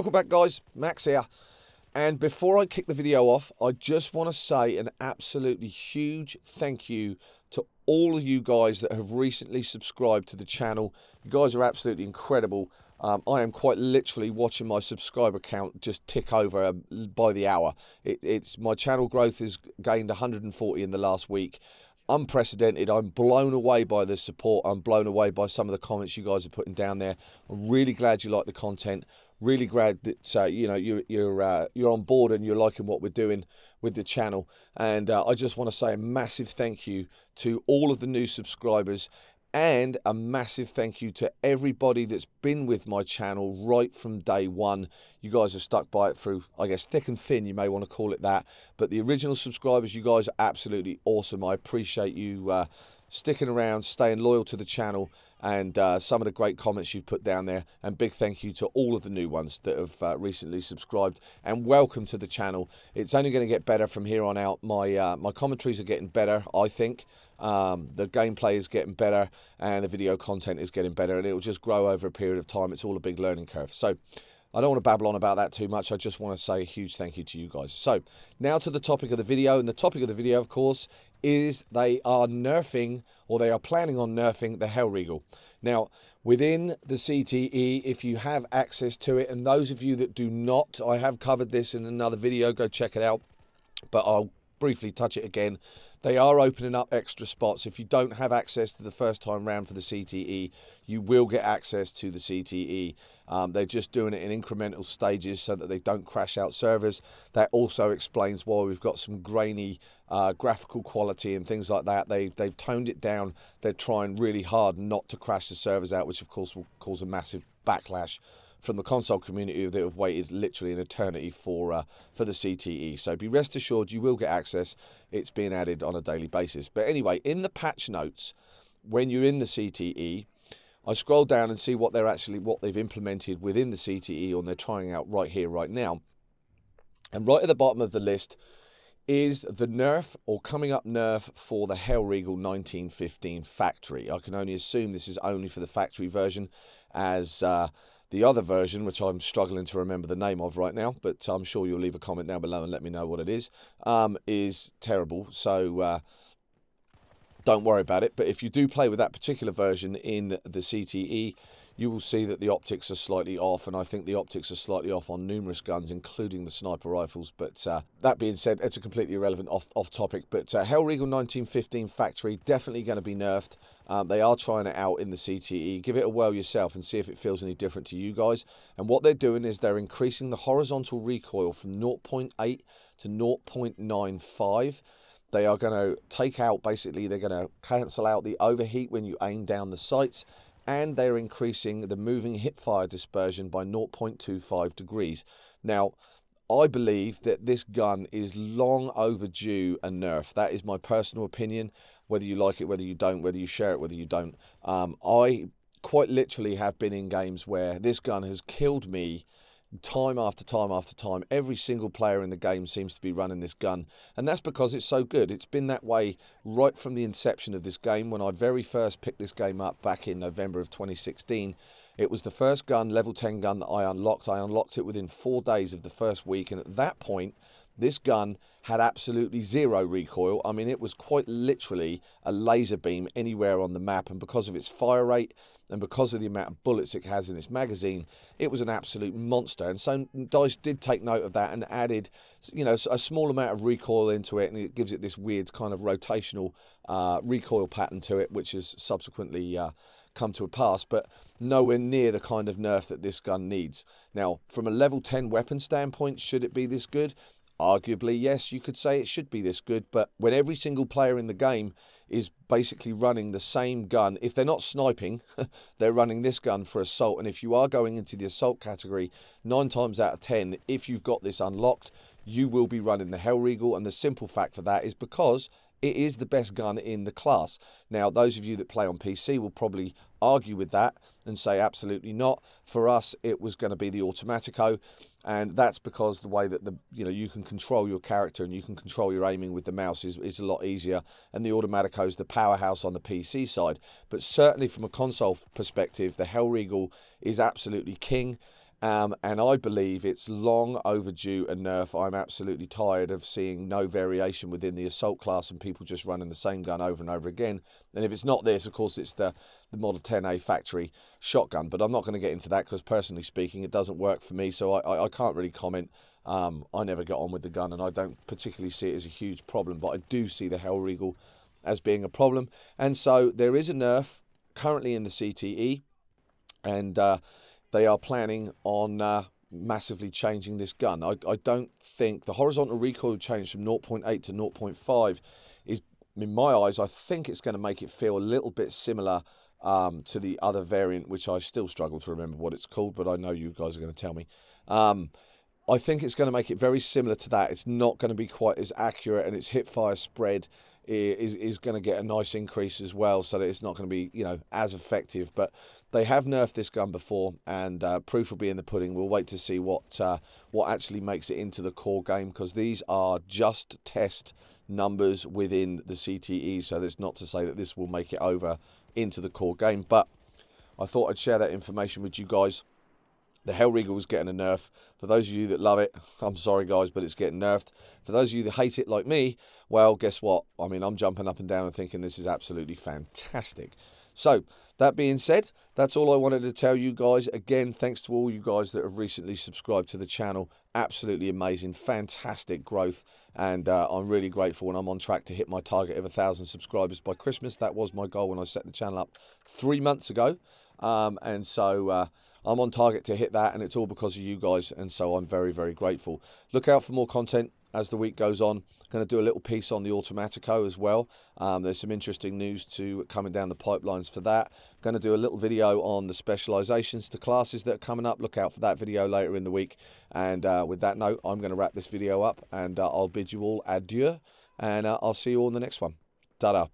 Welcome back, guys. Max here. And before I kick the video off, I just want to say an absolutely huge thank you to all of you guys that have recently subscribed to the channel. You guys are absolutely incredible. I am quite literally watching my subscriber count just tick over by the hour. My channel growth has gained 140 in the last week. Unprecedented. I'm blown away by the support. I'm blown away by some of the comments you guys are putting down there. I'm really glad you like the content. Really glad that you know you're on board and you're liking what we're doing with the channel. And I just want to say a massive thank you to all of the new subscribers, and a massive thank you to everybody that's been with my channel right from day one. You guys have stuck by it through, I guess, thick and thin, you may want to call it that. But the original subscribers, you guys are absolutely awesome. I appreciate you sticking around, staying loyal to the channel, and some of the great comments you've put down there. And big thank you to all of the new ones that have recently subscribed, and welcome to the channel. It's only going to get better from here on out. My commentaries are getting better, I think. The gameplay is getting better, and the video content is getting better, and it will just grow over a period of time. It's all a big learning curve. So I don't want to babble on about that too much. I just want to say a huge thank you to you guys. So now to the topic of the video. And the topic of the video, of course, is they are nerfing, or they are planning on nerfing, the Hellriegal. Now, within the CTE, if you have access to it, and those of you that do not, I have covered this in another video, go check it out, but I'll briefly touch it again. They are opening up extra spots. If you don't have access to the first time round for the CTE, you will get access to the CTE. They're just doing it in incremental stages so that they don't crash out servers. That also explains why we've got some grainy graphical quality and things like that. They've toned it down. They're trying really hard not to crash the servers out, which of course will cause a massive backlash from the console community that have waited literally an eternity for the CTE. So be rest assured you will get access. It's being added on a daily basis. But anyway, in the patch notes, when you're in the CTE, I scroll down and see what they've implemented within the CTE, or they're trying out right here, right now. And right at the bottom of the list is the nerf, or coming up nerf, for the Hellriegal 1915 factory. I can only assume this is only for the factory version, as the other version, which I'm struggling to remember the name of right now, but I'm sure you'll leave a comment down below and let me know what it is terrible. So don't worry about it. But if you do play with that particular version in the CTE, you will see that the optics are slightly off, and I think the optics are slightly off on numerous guns, including the sniper rifles. But that being said, it's a completely irrelevant off topic. But Hellriegal 1915 factory, definitely going to be nerfed. They are trying it out in the CTE. Give it a whirl yourself and see if it feels any different to you guys. And what they're doing is they're increasing the horizontal recoil from 0.8 to 0.95. They are going to take out, basically, they're going to cancel out the overheat when you aim down the sights. And they're increasing the moving hipfire dispersion by 0.25 degrees. Now, I believe that this gun is long overdue a nerf. That is my personal opinion. Whether you like it, whether you don't, whether you share it, whether you don't. I quite literally have been in games where this gun has killed me time after time after time. Every single player in the game seems to be running this gun, and that's because it's so good. It's been that way right from the inception of this game. When I very first picked this game up back in November of 2016, it was the first gun, level 10 gun, that I unlocked. I unlocked it within 4 days of the first week, and at that point this gun had absolutely zero recoil. I mean, it was quite literally a laser beam anywhere on the map, and because of its fire rate and because of the amount of bullets it has in its magazine, it was an absolute monster. And so DICE did take note of that and added, you know, a small amount of recoil into it, and it gives it this weird kind of rotational recoil pattern to it, which has subsequently come to a pass, but nowhere near the kind of nerf that this gun needs. Now, from a level 10 weapon standpoint, should it be this good? Arguably, yes, you could say it should be this good, but when every single player in the game is basically running the same gun, if they're not sniping, they're running this gun for assault. And if you are going into the assault category, 9 times out of 10, if you've got this unlocked, you will be running the Hellriegal. And the simple fact for that is because it is the best gun in the class. Now, those of you that play on PC will probably argue with that and say absolutely not. For us, it was going to be the Automatico, and that's because the way that you can control your character and you can control your aiming with the mouse is a lot easier, and the Automatico is the powerhouse on the PC side. But certainly from a console perspective, the Hellriegal is absolutely king. And I believe it's long overdue a nerf. I'm absolutely tired of seeing no variation within the assault class and people just running the same gun over and over again. And if it's not this, of course, it's the Model 10A factory shotgun. But I'm not going to get into that because, personally speaking, it doesn't work for me. So I can't really comment. I never get on with the gun, and I don't particularly see it as a huge problem. But I do see the Hellriegal as being a problem. And so there is a nerf currently in the CTE, and they are planning on massively changing this gun. I don't think the horizontal recoil change from 0.8 to 0.5 is, in my eyes, I think it's going to make it feel a little bit similar to the other variant, which I still struggle to remember what it's called, but I know you guys are going to tell me. I think it's going to make it very similar to that. It's not going to be quite as accurate, and its hip-fire spread is going to get a nice increase as well, so that it's not going to be, you know, as effective. But they have nerfed this gun before, and proof will be in the pudding. We'll wait to see what actually makes it into the core game, because these are just test numbers within the CTE, so that's not to say that this will make it over into the core game. But I thought I'd share that information with you guys. The Hellriegal is getting a nerf. For those of you that love it, I'm sorry guys, but it's getting nerfed. For those of you that hate it like me, well, guess what? I mean, I'm jumping up and down and thinking this is absolutely fantastic. So, that being said, that's all I wanted to tell you guys. Again, thanks to all you guys that have recently subscribed to the channel. Absolutely amazing, fantastic growth. And I'm really grateful, and I'm on track to hit my target of 1,000 subscribers by Christmas. That was my goal when I set the channel up 3 months ago. And so I'm on target to hit that, and it's all because of you guys, and so I'm very, very grateful. Look out for more content as the week goes on. Going to do a little piece on the Automatico as well. There's some interesting news coming down the pipelines for that. Going to do a little video on the specializations to classes that are coming up. Look out for that video later in the week. And with that note, I'm going to wrap this video up, and I'll bid you all adieu, and I'll see you all in the next one. Ta-da.